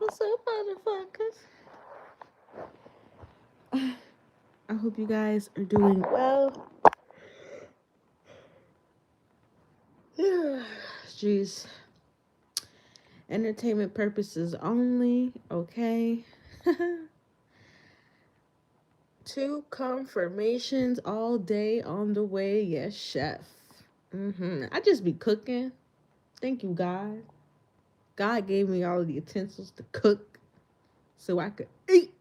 What's up, motherfuckers? I hope you guys are doing well. Jeez. Entertainment purposes only, okay? Two confirmations all day on the way. Yes, chef. I just be cooking. Thank you, God. God gave me all of the utensils to cook so I could eat.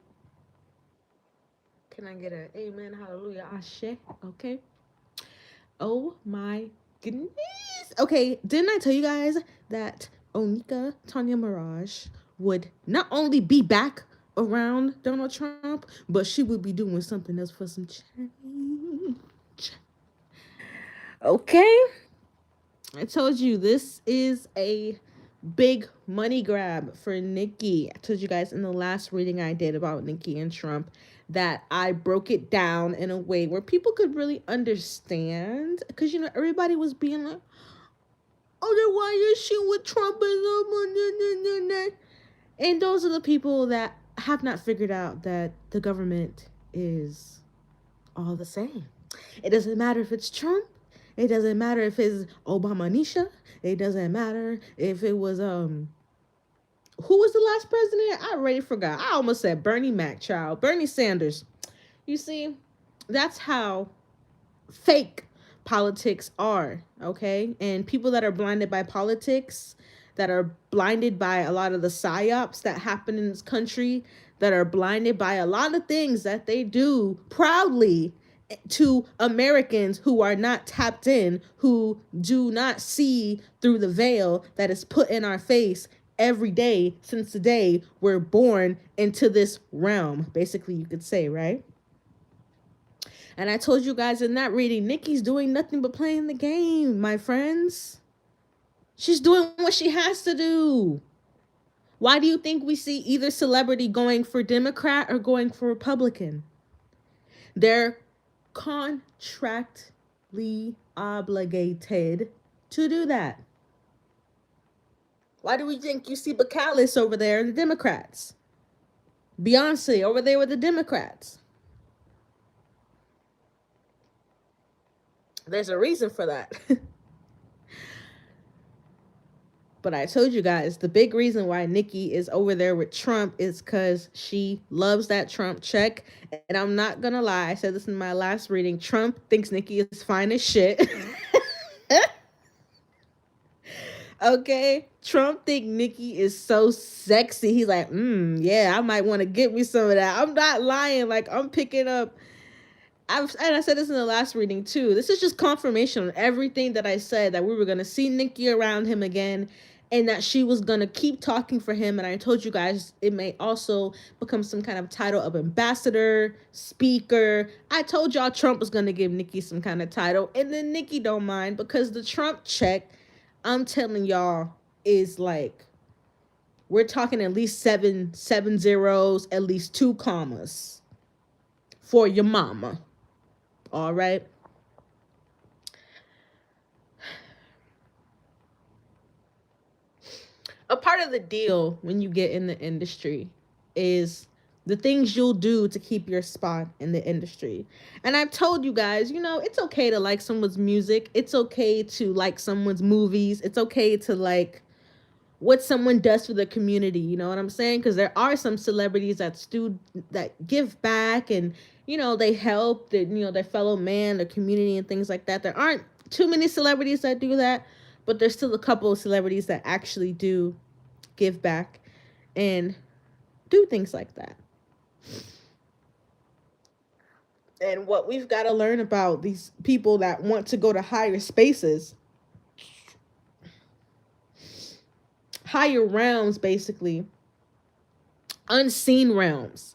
Can I get a amen, hallelujah, ashe? Okay. Oh my goodness. Okay, didn't I tell you guys that Onika Tanya Mirage would not only be back around Donald Trump, but she would be doing something else for some change. Okay. I told you this is a big money grab for Nikki. I told you guys in the last reading I did about Nikki and Trump that I broke it down in a way where people could really understand. Because, you know, everybody was being like, oh, then why is she with Trump? And those are the people that have not figured out that the government is all the same. It doesn't matter if it's Trump. It doesn't matter if it's Obama Nisha. It doesn't matter if it was who was the last president? I already forgot. I almost said Bernie Mac, child. Bernie Sanders. You see, that's how fake politics are, okay? And people that are blinded by politics, that are blinded by a lot of the psyops that happen in this country, that are blinded by a lot of things that they do proudly to Americans who are not tapped in, who do not see through the veil that is put in our face every day since the day we're born into this realm, basically, you could say, right? And I told you guys in that reading, Nikki's doing nothing but playing the game, my friends. She's doing what she has to do. Why do you think we see either celebrity going for Democrat or going for Republican? They're contractually obligated to do that. Why do we think you see Bacalus over there in the Democrats? Beyonce over there with the Democrats? There's a reason for that. But I told you guys, the big reason why Nikki is over there with Trump is because she loves that Trump check. And I'm not going to lie. I said this in my last reading. Trump thinks Nikki is fine as shit. Okay? Trump think Nikki is so sexy. He's like, yeah, I might want to get me some of that. I'm not lying. Like, I'm picking up. And I said this in the last reading too. This is just confirmation on everything that I said, that we were going to see Nikki around him again and that she was going to keep talking for him. And I told you guys it may also become some kind of title of ambassador, speaker. I told y'all Trump was going to give Nikki some kind of title. And then Nikki don't mind because the Trump check, I'm telling y'all, is like, we're talking at least seven zeros, at least 2 commas for your mama. All right. A part of the deal when you get in the industry is the things you'll do to keep your spot in the industry. And I've told you guys, you know, it's okay to like someone's music. It's okay to like someone's movies. It's okay to like what someone does for the community. You know what I'm saying? Because there are some celebrities that give back and, you know, they help their fellow man, their community and things like that. There aren't too many celebrities that do that, but there's still a couple of celebrities that actually do give back and do things like that. And what we've got to learn about these people that want to go to higher spaces, higher realms, basically, unseen realms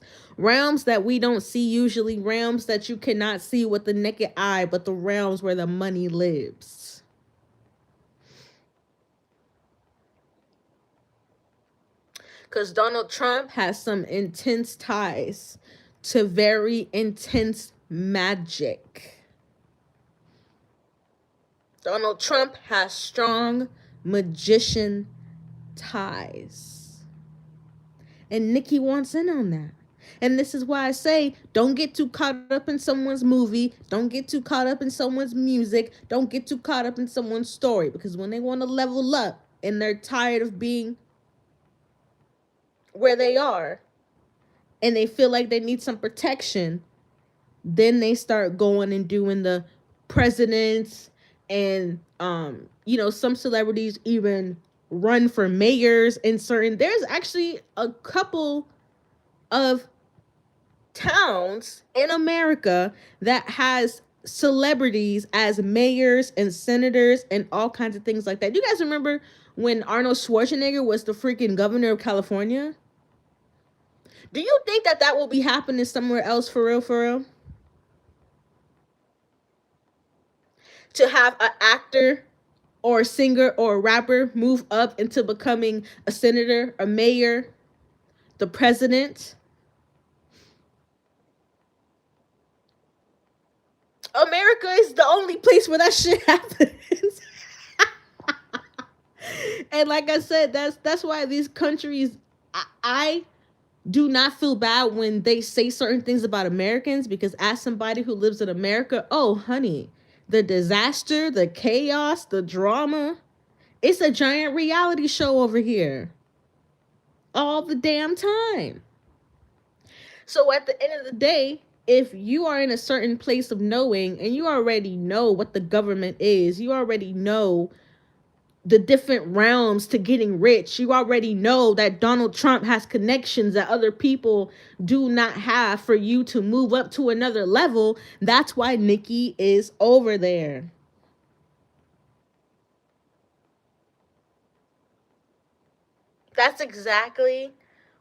that we don't see usually, realms that you cannot see with the naked eye, but the realms where the money lives. Because Donald Trump has some intense ties to very intense magic. Donald Trump has strong magician ties. And Nicki wants in on that. And this is why I say don't get too caught up in someone's movie. Don't get too caught up in someone's music. Don't get too caught up in someone's story. Because when they want to level up and they're tired of being where they are and they feel like they need some protection, then they start going and doing the presidents and some celebrities even run for mayors in certain. There's actually a couple of towns in America that has celebrities as mayors and senators and all kinds of things like that. You guys remember when Arnold Schwarzenegger was the freaking governor of California? Do you think that that will be happening somewhere else for real, for real? To have an actor or a singer or a rapper move up into becoming a senator, a mayor, the president? America is the only place where that shit happens. And like I said, that's why these countries, I do not feel bad when they say certain things about Americans, because as somebody who lives in America, oh honey, the disaster, the chaos, the drama, it's a giant reality show over here all the damn time. So at the end of the day, if you are in a certain place of knowing and you already know what the government is, you already know the different realms to getting rich, you already know that Donald Trump has connections that other people do not have for you to move up to another level. That's why Nicki is over there. That's exactly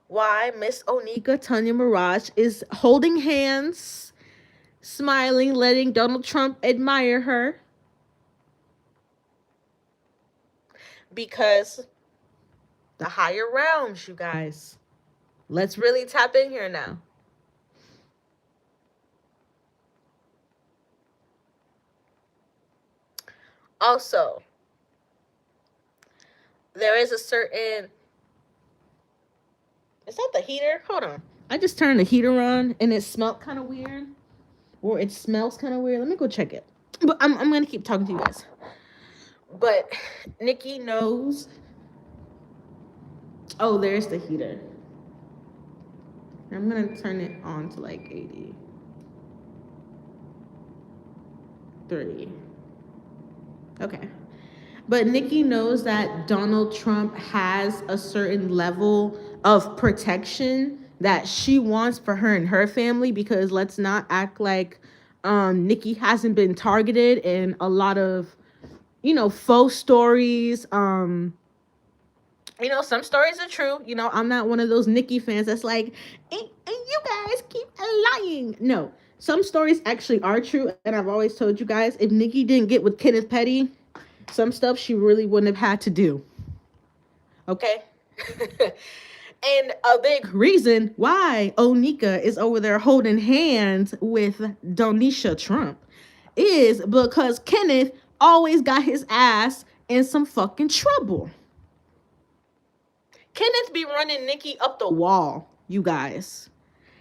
why Miss Onika Tanya Mirage is holding hands, smiling, letting Donald Trump admire her. Because the higher realms, you guys. Let's really tap in here now. Also, there is a certain. Is that the heater? Hold on. I just turned the heater on and it smelled kind of weird. Or it smells kind of weird. Let me go check it. But I'm going to keep talking to you guys. But Nicki knows. Oh, there's the heater. I'm going to turn it on to like 83. Okay. But Nicki knows that Donald Trump has a certain level of protection that she wants for her and her family, because let's not act like Nicki hasn't been targeted in a lot of, faux stories. Some stories are true. I'm not one of those Nicki fans that's like, and you guys keep lying. No, some stories actually are true. And I've always told you guys, if Nicki didn't get with Kenneth Petty, some stuff she really wouldn't have had to do. Okay? And a big reason why Onika is over there holding hands with Donisha Trump is because Kenneth always got his ass in some fucking trouble. Kenneth be running Nicki up the wall, you guys.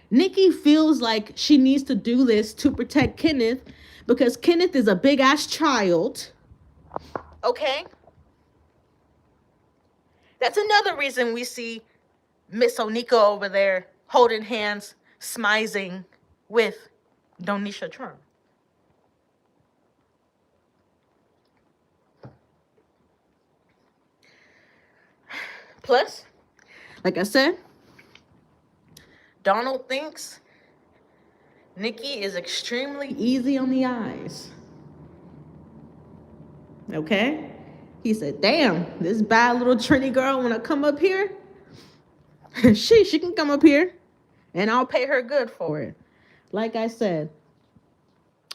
Nicki feels like she needs to do this to protect Kenneth because Kenneth is a big ass child. Okay? That's another reason we see Miss Onika over there holding hands, smizing with Donisha Trump. Plus, like I said, Donald thinks Nicki is extremely easy on the eyes. Okay? He said, damn, this bad little Trini girl wanna come up here? she can come up here and I'll pay her good for it. Like I said,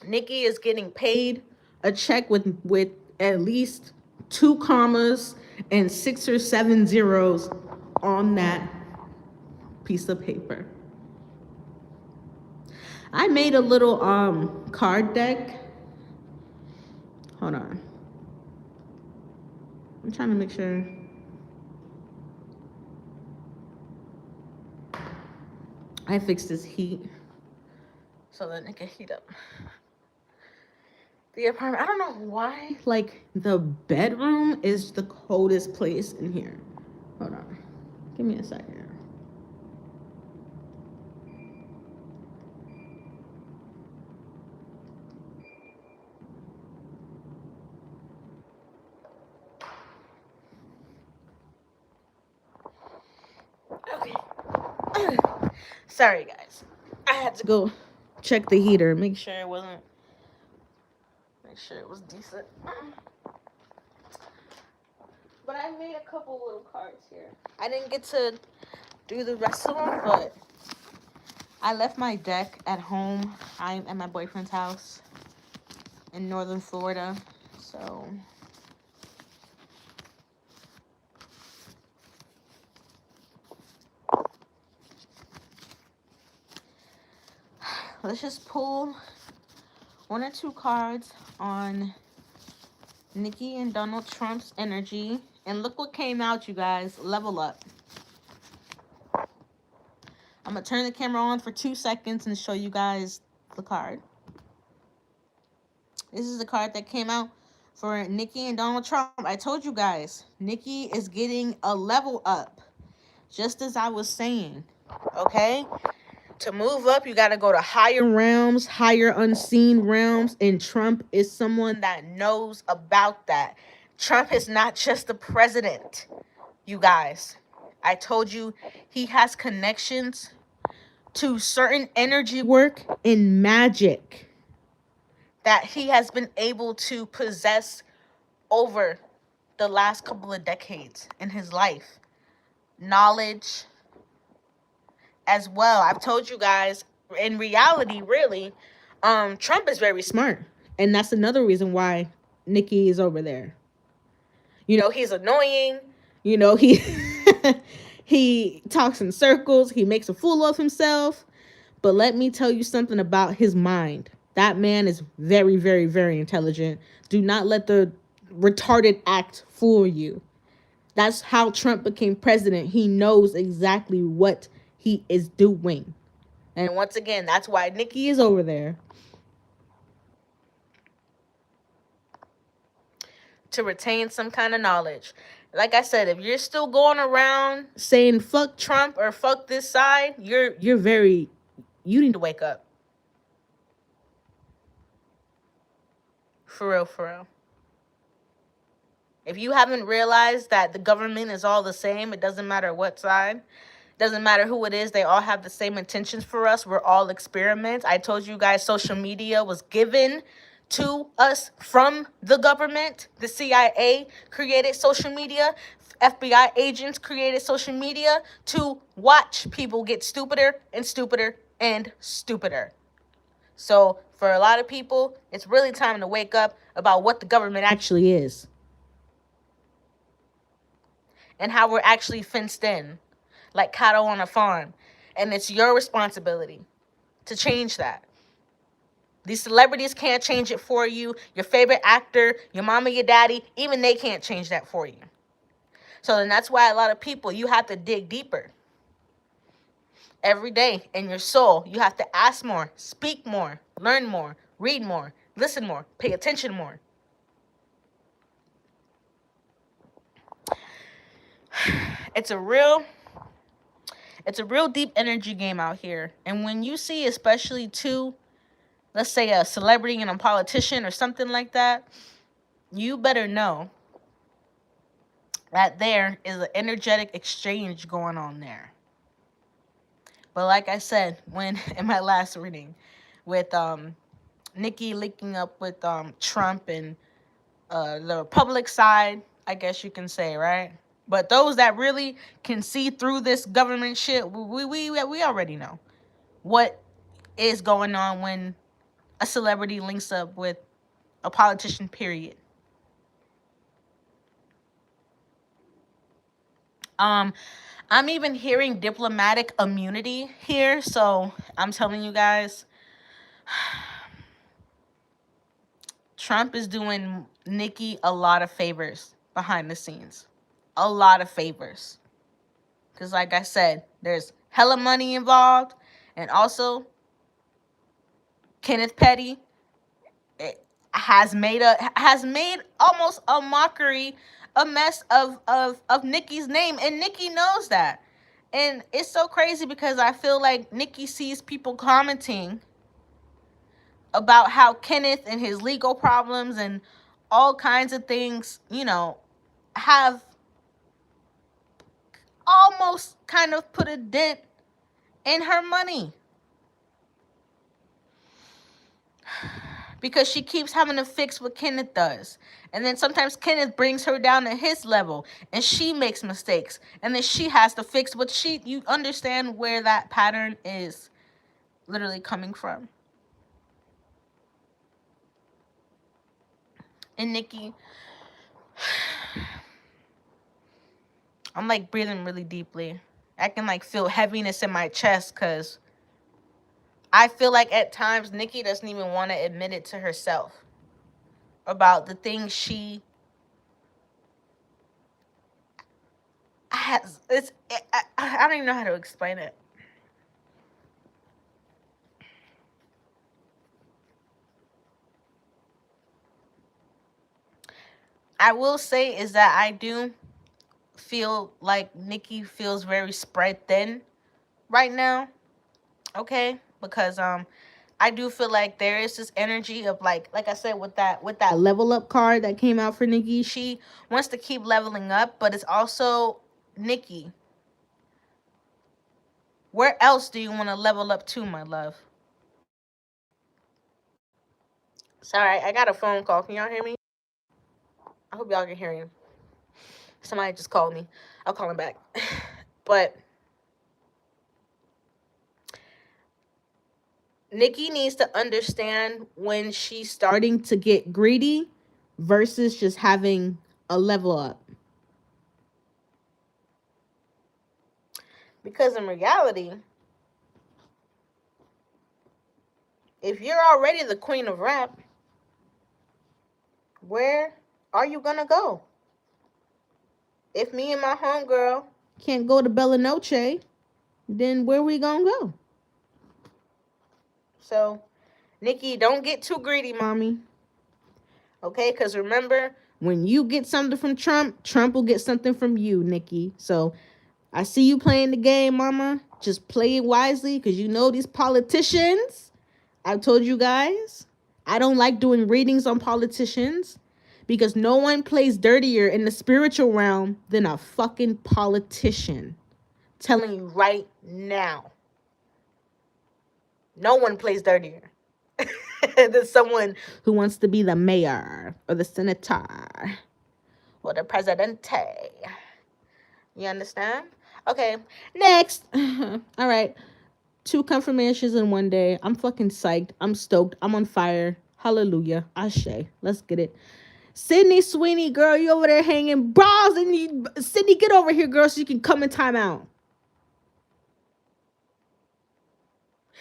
Nicki is getting paid a check with at least 2 commas and 6 or 7 zeros on that piece of paper. I made a little card deck. Hold on. I'm trying to make sure. I fixed this heat so that it can heat up the apartment. I don't know why, like, the bedroom is the coldest place in here. Hold on. Give me a second. Okay. Sorry, guys. I had to go check the heater, make sure it was decent. But I made a couple little cards here. I didn't get to do the rest of them, but I left my deck at home. I'm at my boyfriend's house in northern Florida, so let's just pull 1 or 2 cards on Nicki and Donald Trump's energy. And look what came out, you guys. Level up. I'm going to turn the camera on for 2 seconds and show you guys the card. This is the card that came out for Nicki and Donald Trump. I told you guys, Nicki is getting a level up. Just as I was saying. Okay? To move up, you got to go to higher realms, higher unseen realms. And Trump is someone that knows about that. Trump is not just the president, you guys. I told you he has connections to certain energy work and magic that he has been able to possess over the last couple of decades in his life. Knowledge as well. I've told you guys, in reality, really, Trump is very smart. And that's another reason why Nicki is over there. You know, he's annoying. You know, he talks in circles. He makes a fool of himself. But let me tell you something about his mind. That man is very, very, very intelligent. Do not let the retarded act fool you. That's how Trump became president. He knows exactly what he is doing. And once again, that's why Nicki is over there. To retain some kind of knowledge. Like I said, if you're still going around saying fuck Trump or fuck this side, you need to wake up. For real, for real. If you haven't realized that the government is all the same, it doesn't matter what side, doesn't matter who it is, they all have the same intentions for us. We're all experiments. I told you guys social media was given to us from the government. The CIA created social media. FBI agents created social media to watch people get stupider and stupider and stupider. So for a lot of people, it's really time to wake up about what the government actually is. And how we're actually fenced in, like cattle on a farm. And it's your responsibility to change that. These celebrities can't change it for you. Your favorite actor, your mama, your daddy, even they can't change that for you. So then that's why a lot of people, you have to dig deeper. Every day in your soul, you have to ask more, speak more, learn more, read more, listen more, pay attention more. It's a real deep energy game out here. And when you see, especially too, let's say a celebrity and a politician or something like that, you better know that there is an energetic exchange going on there. But like I said, when in my last reading, with Nicki linking up with Trump and the Republic side, I guess you can say, right? But those that really can see through this government shit, we already know what is going on when a celebrity links up with a politician, period. I'm even hearing diplomatic immunity here, so I'm telling you guys, Trump is doing Nicki a lot of favors behind the scenes. A lot of favors. Because like I said, there's hella money involved. And also, Kenneth Petty has made almost a mockery, a mess of Nicki's name, and Nicki knows that. And it's so crazy because I feel like Nicki sees people commenting about how Kenneth and his legal problems and all kinds of things, have almost kind of put a dent in her money, because she keeps having to fix what Kenneth does. And then sometimes Kenneth brings her down to his level and she makes mistakes. And then she has to fix what you understand where that pattern is literally coming from. And Nicki, I'm like breathing really deeply. I can like feel heaviness in my chest because I feel like at times Nicki doesn't even want to admit it to herself about the things she has. I don't even know how to explain it. I will say is that I do feel like Nicki feels very spread thin right now. Okay, because I do feel like there is this energy of like I said with that level up card that came out for Nicki. She wants to keep leveling up, but it's also Nicki. Where else do you want to level up to, my love? Sorry, I got a phone call. Can y'all hear me? I hope y'all can hear you. Somebody just called me. I'll call him back. But Nicki needs to understand when she's starting to get greedy versus just having a level up. Because in reality, if you're already the queen of rap, where are you gonna go? If me and my homegirl can't go to Bella Noche, then where we gonna go? So, Nicki, don't get too greedy, mommy. Okay, because remember, when you get something from Trump, Trump will get something from you, Nicki. So I see you playing the game, mama. Just play it wisely, because you know these politicians. I've told you guys, I don't like doing readings on politicians because no one plays dirtier in the spiritual realm than a fucking politician. Telling you right now. No one plays dirtier than someone who wants to be the mayor or the senator or the presidente. You understand? Okay, next. All right. 2 confirmations in one day. I'm fucking psyched. I'm stoked. I'm on fire. Hallelujah. Ashe. Let's get it. Sydney Sweeney, girl, you over there hanging bras, and you, Sydney, get over here, girl, so you can come in timeout.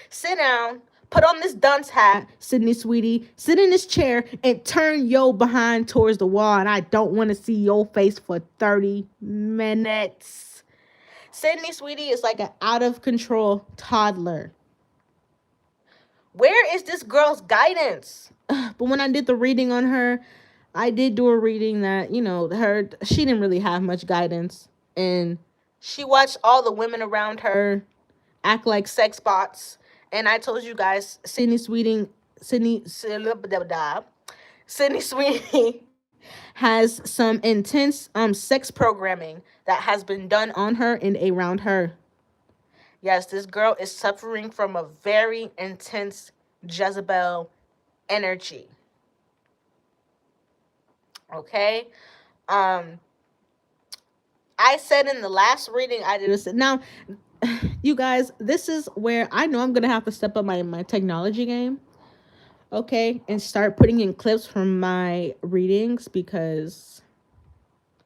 Sit down. Put on this dunce hat, Sydney Sweetie. Sit in this chair and turn your behind towards the wall, and I don't want to see your face for 30 minutes. Sydney Sweetie is like an out of control toddler. Where is this girl's guidance? But when I did the reading on her, I did do a reading that, she didn't really have much guidance. And she watched all the women around her act like sex bots. And I told you guys, Sydney Sweeney has some intense sex programming that has been done on her and around her. Yes, this girl is suffering from a very intense Jezebel energy. Okay? I said in the last reading I did. Now, you guys, this is where I know I'm going to have to step up my technology game. Okay? And start putting in clips from my readings, because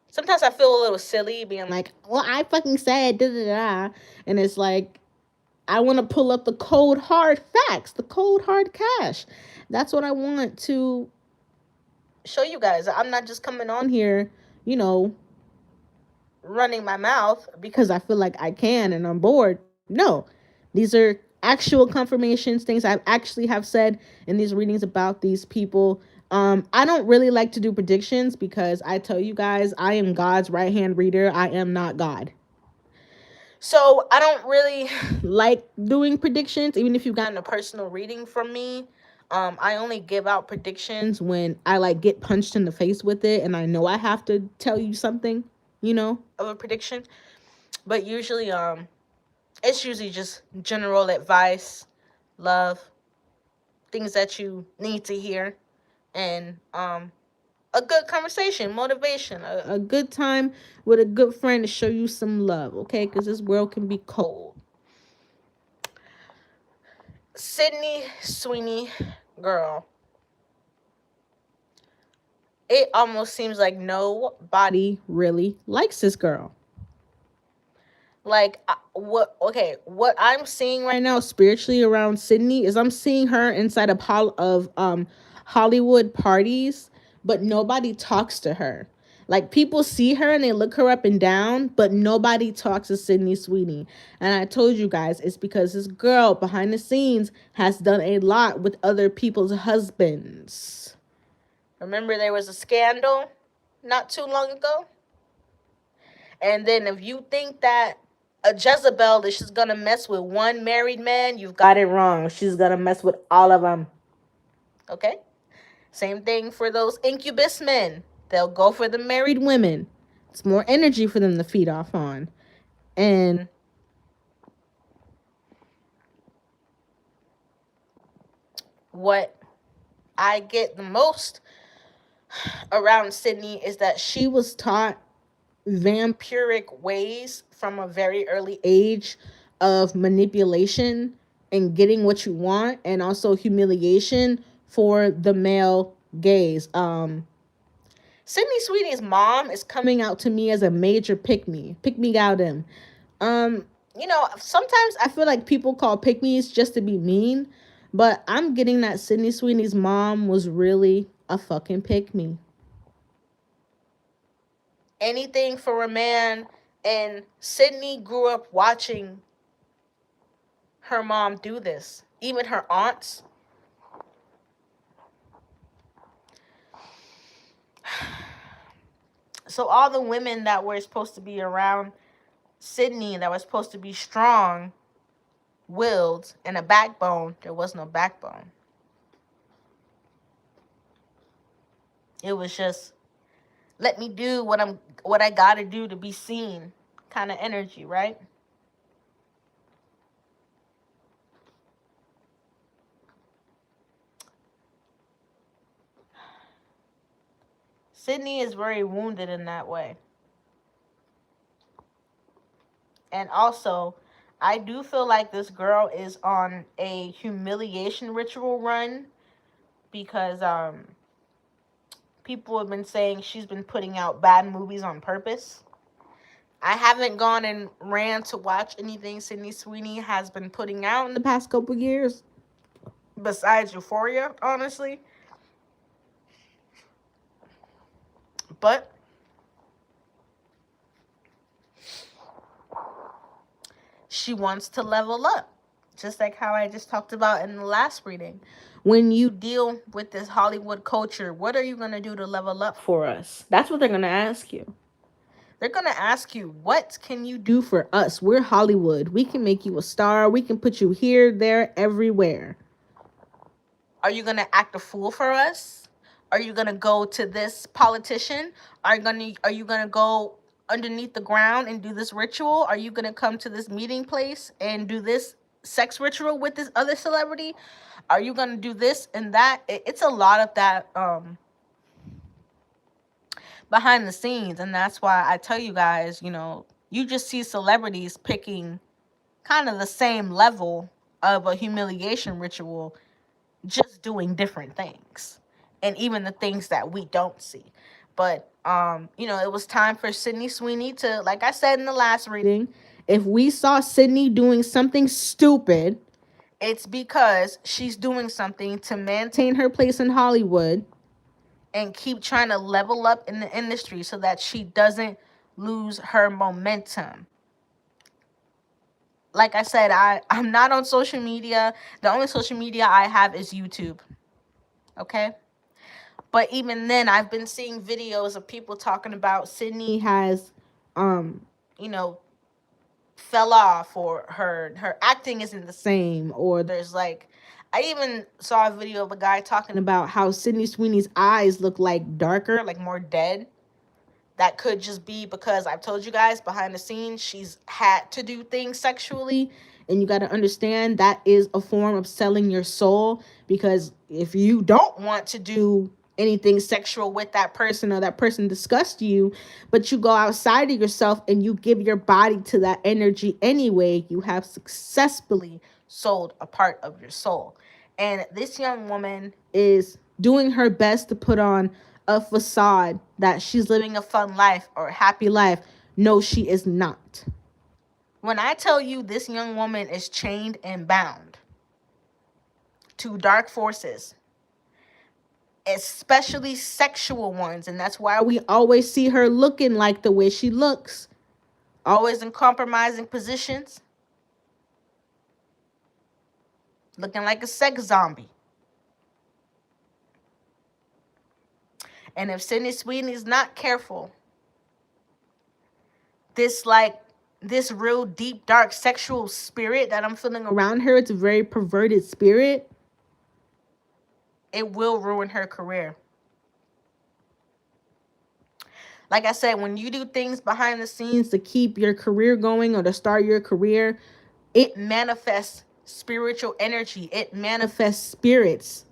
sometimes I feel a little silly being like, well, I fucking said da da da. And it's like, I want to pull up the cold hard facts, the cold hard cash. That's what I want to show you guys. I'm not just coming on here, running my mouth because I feel like I can and I'm bored. No, these are actual confirmations, things I actually have said in these readings about these people. I don't really like to do predictions because I tell you guys, I am God's right hand reader. I am not God. So I don't really like doing predictions, even if you've gotten a personal reading from me. I only give out predictions when I like get punched in the face with it and I know I have to tell you something, of a prediction. But usually, it's usually just general advice, love, things that you need to hear, and a good conversation, motivation, a good time with a good friend to show you some love, okay? Because this world can be cold. Sydney Sweeney, girl. It almost seems like nobody really likes this girl. Like, what I'm seeing right now spiritually around Sydney is I'm seeing her inside of Hollywood parties, but nobody talks to her. Like, people see her and they look her up and down, but nobody talks to Sydney Sweeney. And I told you guys, it's because this girl behind the scenes has done a lot with other people's husbands. Remember there was a scandal not too long ago? And then if you think that a Jezebel is just gonna mess with one married man, you've got it wrong. She's gonna mess with all of them. Okay? Same thing for those incubus men. They'll go for the married women. It's more energy for them to feed off on. And what I get the most around Sydney is that she was taught vampiric ways from a very early age of manipulation and getting what you want, and also humiliation for the male gaze. Sydney Sweeney's mom is coming out to me as a major pick me out him. Sometimes I feel like people call pick me's just to be mean, but I'm getting that Sydney Sweeney's mom was really a fucking pick me. Anything for a man. And Sydney grew up watching her mom do this. Even her aunts. So all the women that were supposed to be around Sydney, that were supposed to be strong willed and a backbone, there was no backbone. It was just, let me do what I gotta do to be seen kind of energy, right? Sydney is very wounded in that way. And also, I do feel like this girl is on a humiliation ritual run because people have been saying she's been putting out bad movies on purpose. I haven't gone and ran to watch anything Sydney Sweeney has been putting out in the past couple years besides Euphoria, honestly. But she wants to level up, just like how I just talked about in the last reading. When you deal with this Hollywood culture, what are you going to do to level up for us? That's what they're going to ask you. They're going to ask you, what can you do for us? We're Hollywood. We can make you a star. We can put you here, there, everywhere. Are you going to act a fool for us? Are you going to go to this politician? Are you going to go underneath the ground and do this ritual? Are you going to come to this meeting place and do this sex ritual with this other celebrity? Are you going to do this and that? It's a lot of that behind the scenes. And that's why I tell you guys, you just see celebrities picking kind of the same level of a humiliation ritual, just doing different things. And even the things that we don't see. But, it was time for Sydney Sweeney to, like I said in the last reading, if we saw Sydney doing something stupid, it's because she's doing something to maintain her place in Hollywood and keep trying to level up in the industry so that she doesn't lose her momentum. like I said, I'm not on social media. The only social media I have is YouTube. Okay? But even then, I've been seeing videos of people talking about Sydney has, you know, fell off, or her acting isn't the same, or there's like, I even saw a video of a guy talking about how Sydney Sweeney's eyes look like darker, like more dead. That could just be because I've told you guys behind the scenes she's had to do things sexually, and you got to understand that is a form of selling your soul, because if you don't want to do anything sexual with that person, or that person disgusts you, but you go outside of yourself and you give your body to that energy anyway, you have successfully sold a part of your soul. And this young woman is doing her best to put on a facade that she's living a fun life or a happy life. No, she is not. When I tell you this young woman is chained and bound to dark forces, especially sexual ones, and that's why we always see her looking like the way she looks, always in compromising positions, looking like a sex zombie. And if Sydney Sweeney is not careful, this real deep dark sexual spirit that I'm feeling around her, it's a very perverted spirit, it will ruin her career. Like I said, when you do things behind the scenes to keep your career going or to start your career, it manifests spiritual energy. It manifests spirits.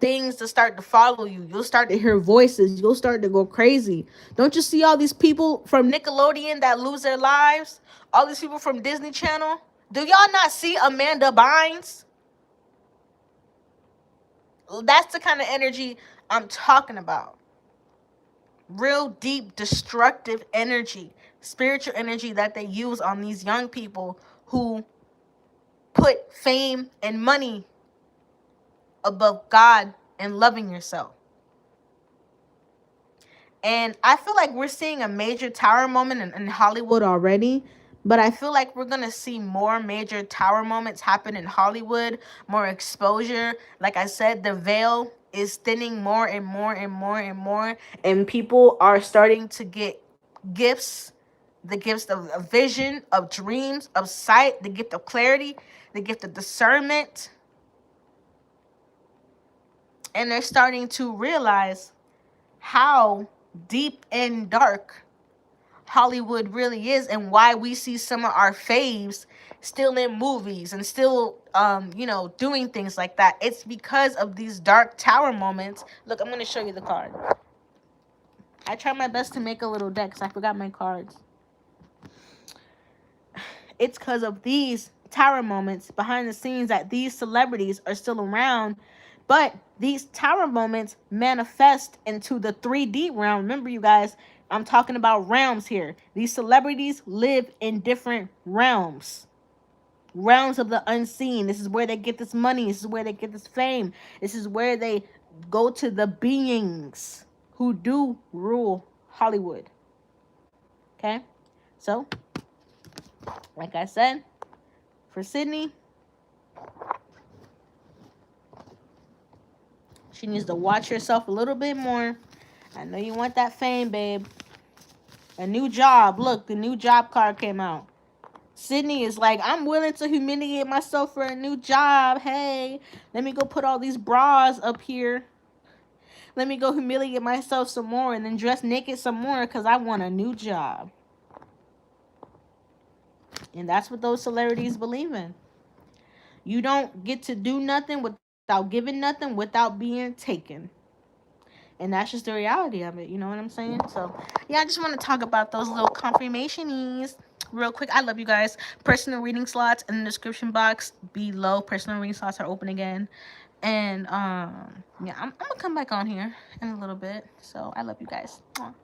Things to start to follow you. You'll start to hear voices. You'll start to go crazy. Don't you see all these people from Nickelodeon that lose their lives? All these people from Disney Channel? Do y'all not see Amanda Bynes? That's the kind of energy I'm talking about. Real deep destructive energy, spiritual energy that they use on these young people who put fame and money above God and loving yourself. And I feel like we're seeing a major tower moment in Hollywood already, but I feel like we're going to see more major tower moments happen in Hollywood, more exposure. Like I said, the veil is thinning more and more and more and more, and people are starting to get gifts, the gifts of vision, of dreams, of sight, the gift of clarity, the gift of discernment. And they're starting to realize how deep and dark Hollywood really is, and why we see some of our faves still in movies and still doing things like that. It's because of these dark tower moments. Look, I'm going to show you the card. I try my best to make a little deck because I forgot my cards. It's because of these tower moments behind the scenes that these celebrities are still around. But these tower moments manifest into the 3D realm. Remember, you guys, I'm talking about realms here. These celebrities live in different realms. Realms of the unseen. This is where they get this money. This is where they get this fame. This is where they go to the beings who do rule Hollywood. Okay? So, like I said, for Sydney, she needs to watch herself a little bit more. I know you want that fame, babe. A new job. Look, the new job card came out. Sydney is like, I'm willing to humiliate myself for a new job. Hey, let me go put all these bras up here. Let me go humiliate myself some more and then dress naked some more because I want a new job. And that's what those celebrities believe in. You don't get to do nothing without giving nothing, without being taken. And that's just the reality of it. You know what I'm saying? So, yeah, I just want to talk about those little confirmations real quick. I love you guys. Personal reading slots in the description box below. Personal reading slots are open again. And, yeah, I'm going to come back on here in a little bit. So, I love you guys. Mwah.